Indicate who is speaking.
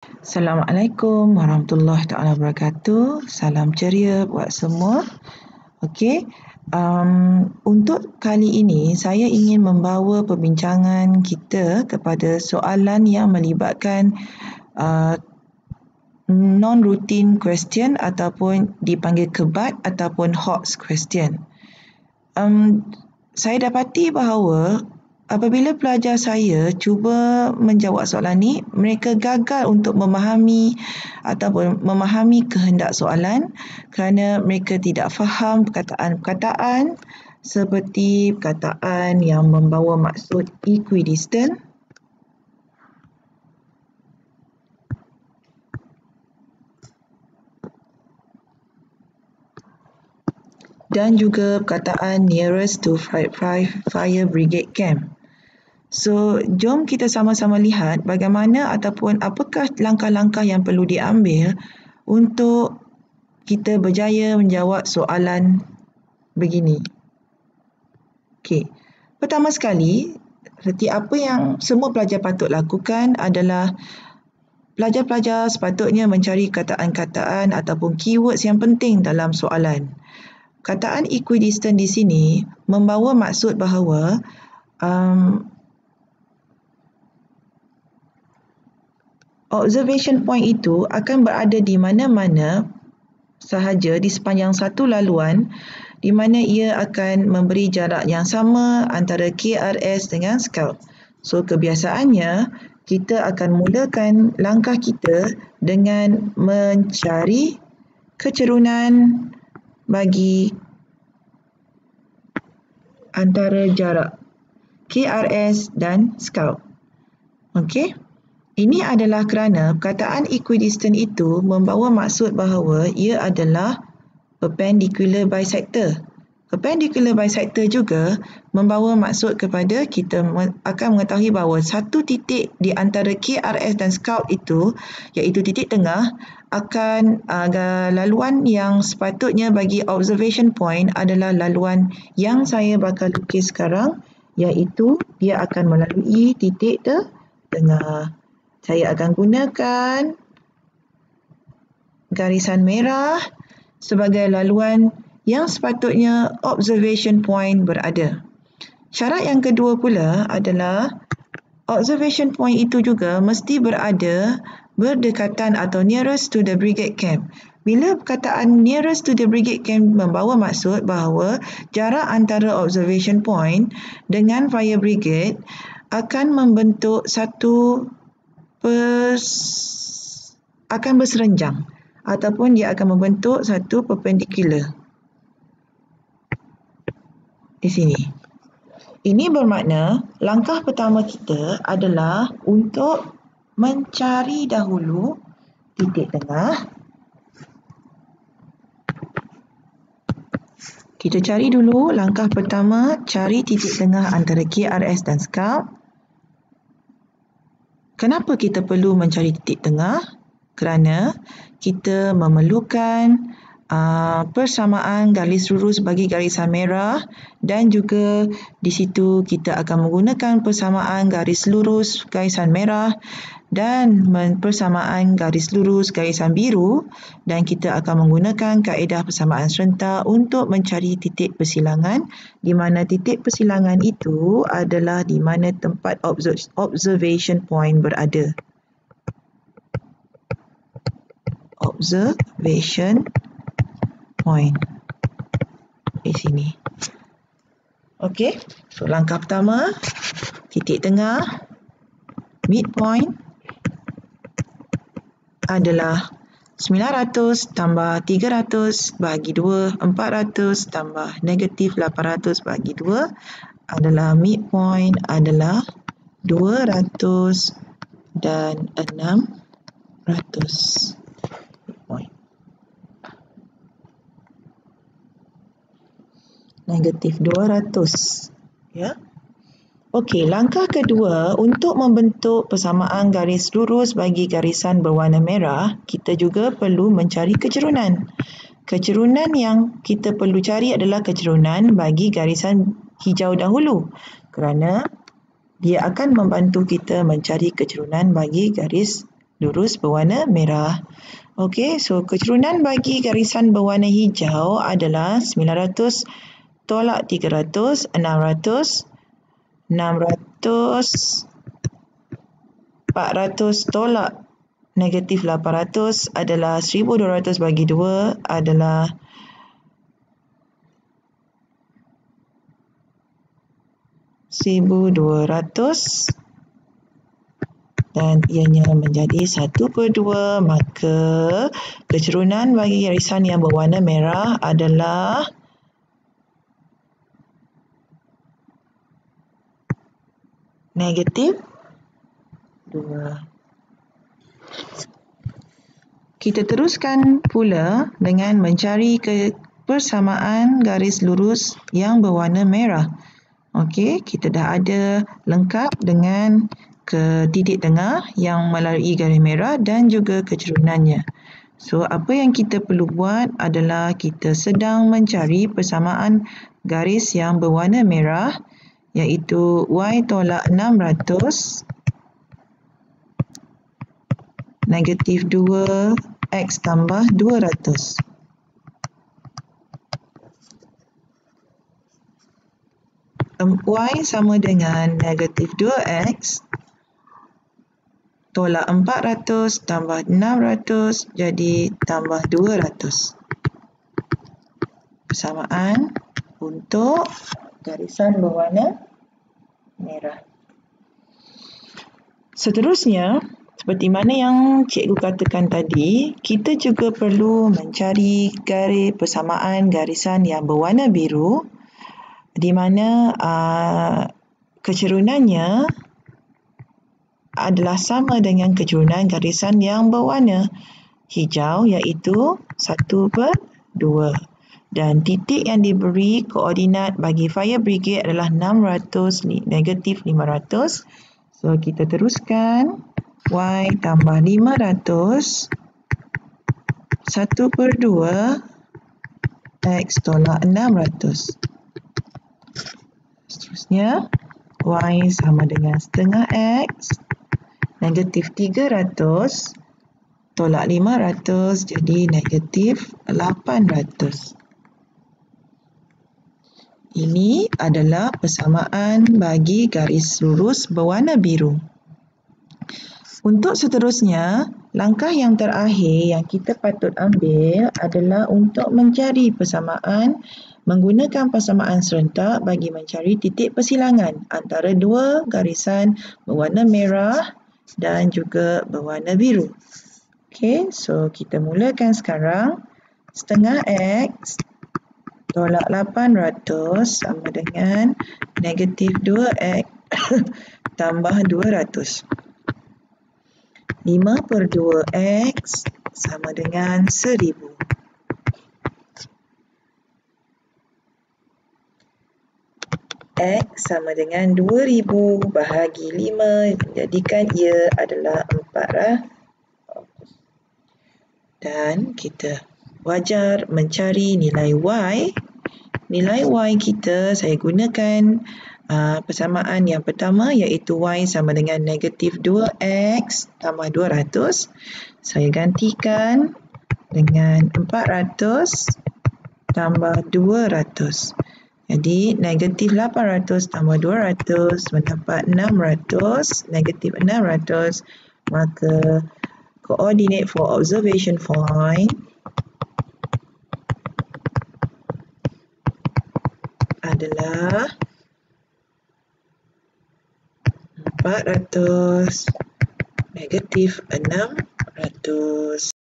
Speaker 1: Assalamualaikum warahmatullahi taala wabarakatuh. Salam ceria buat semua. Okey. Untuk kali ini saya ingin membawa perbincangan kita kepada soalan yang melibatkan non-routine question ataupun dipanggil kebat ataupun HOTS question. Saya dapati bahawa apabila pelajar saya cuba menjawab soalan ni, mereka gagal untuk memahami ataupun memahami kehendak soalan kerana mereka tidak faham perkataan-perkataan seperti perkataan yang membawa maksud equidistant, dan juga perkataan nearest to fire brigade camp. So, jom kita sama-sama lihat bagaimana ataupun apakah langkah-langkah yang perlu diambil untuk kita berjaya menjawab soalan begini. Okey. Pertama sekali, seperti apa yang semua pelajar patut lakukan adalah pelajar-pelajar sepatutnya mencari kataan-kataan ataupun keywords yang penting dalam soalan. Kataan equidistant di sini membawa maksud bahawa observation point itu akan berada di mana-mana sahaja di sepanjang satu laluan di mana ia akan memberi jarak yang sama antara KRS dengan Scout. So, kebiasaannya kita akan mulakan langkah kita dengan mencari kecerunan bagi antara jarak KRS dan Scout. Okey? Ini adalah kerana perkataan equidistant itu membawa maksud bahawa ia adalah perpendicular bisector. Perpendicular bisector juga membawa maksud kepada kita akan mengetahui bahawa satu titik di antara KRS dan Scout itu, iaitu titik tengah, akan laluan yang sepatutnya bagi observation point adalah laluan yang saya bakal lukis sekarang, iaitu dia akan melalui titik tengah. Saya akan gunakan garisan merah sebagai laluan yang sepatutnya observation point berada. Syarat yang kedua pula adalah observation point itu juga mesti berada berdekatan atau nearest to the brigade camp. Bila perkataan nearest to the brigade camp membawa maksud bahawa jarak antara observation point dengan fire brigade akan membentuk satu akan berserenjang ataupun dia akan membentuk satu perpendicular di sini. Ini bermakna langkah pertama kita adalah untuk mencari dahulu titik tengah. Kita cari dulu langkah pertama, cari titik tengah antara KRS dan Scout. Kenapa kita perlu mencari titik tengah? Kerana kita memerlukan persamaan garis lurus bagi garisan merah dan juga di situ kita akan menggunakan persamaan garis lurus garisan merah dan persamaan garis lurus garisan biru, dan kita akan menggunakan kaedah persamaan serentak untuk mencari titik persilangan, di mana titik persilangan itu adalah di mana tempat observation point berada. Observation point di sini. Okey, so langkah pertama, titik tengah, midpoint adalah 900 tambah 300 bahagi 2, 400 tambah negatif 800 bahagi 2 adalah midpoint adalah 200 dan 600. Midpoint. Negatif 200. Ya. Okey, langkah kedua untuk membentuk persamaan garis lurus bagi garisan berwarna merah, kita juga perlu mencari kecerunan. Kecerunan yang kita perlu cari adalah kecerunan bagi garisan hijau dahulu, kerana dia akan membantu kita mencari kecerunan bagi garis lurus berwarna merah. Okey, so kecerunan bagi garisan berwarna hijau adalah 900 tolak 300, 600, 600, 400 tolak negatif 800 adalah 1200 bagi 2 adalah 1200 dan ianya menjadi 1/2, maka kecerunan bagi garisan yang berwarna merah adalah negatif 2. Kita teruskan pula dengan mencari persamaan garis lurus yang berwarna merah. Okey, kita dah ada lengkap dengan titik tengah yang melalui garis merah dan juga kecerunannya. So, apa yang kita perlu buat adalah kita sedang mencari persamaan garis yang berwarna merah, iaitu Y tolak 600 negatif 2 X tambah 200. Y sama dengan negatif 2X tolak 400 tambah 600 jadi tambah 200. Persamaan untuk garisan berwarna merah. Seterusnya, seperti mana yang cikgu katakan tadi, kita juga perlu mencari persamaan garisan yang berwarna biru di mana kecerunannya adalah sama dengan kecerunan garisan yang berwarna hijau, iaitu 1/2. Dan titik yang diberi koordinat bagi fire brigade adalah 600 negatif 500. So, kita teruskan. Y tambah 500 1/2 X tolak 600. Seterusnya, Y sama dengan setengah X negatif 300 tolak 500 jadi negatif 800. Ini adalah persamaan bagi garis lurus berwarna biru. Untuk seterusnya, langkah yang terakhir yang kita patut ambil adalah untuk mencari persamaan menggunakan persamaan serentak bagi mencari titik persilangan antara dua garisan berwarna merah dan juga berwarna biru. Okey, so kita mulakan sekarang. Setengah X tolak 800 sama dengan negatif 2X tambah 200. 5/2X sama dengan 1000. X sama dengan 2000 bahagi 5, jadikan ia adalah 400. Dan kita wajar mencari nilai Y. Nilai Y kita, saya gunakan persamaan yang pertama, iaitu Y sama dengan negatif 2X tambah 200. Saya gantikan dengan 400 tambah 200. Jadi, negatif 800 tambah 200 mendapat 600, negatif 600. Maka, coordinate for observation point adalah 400, negatif 600.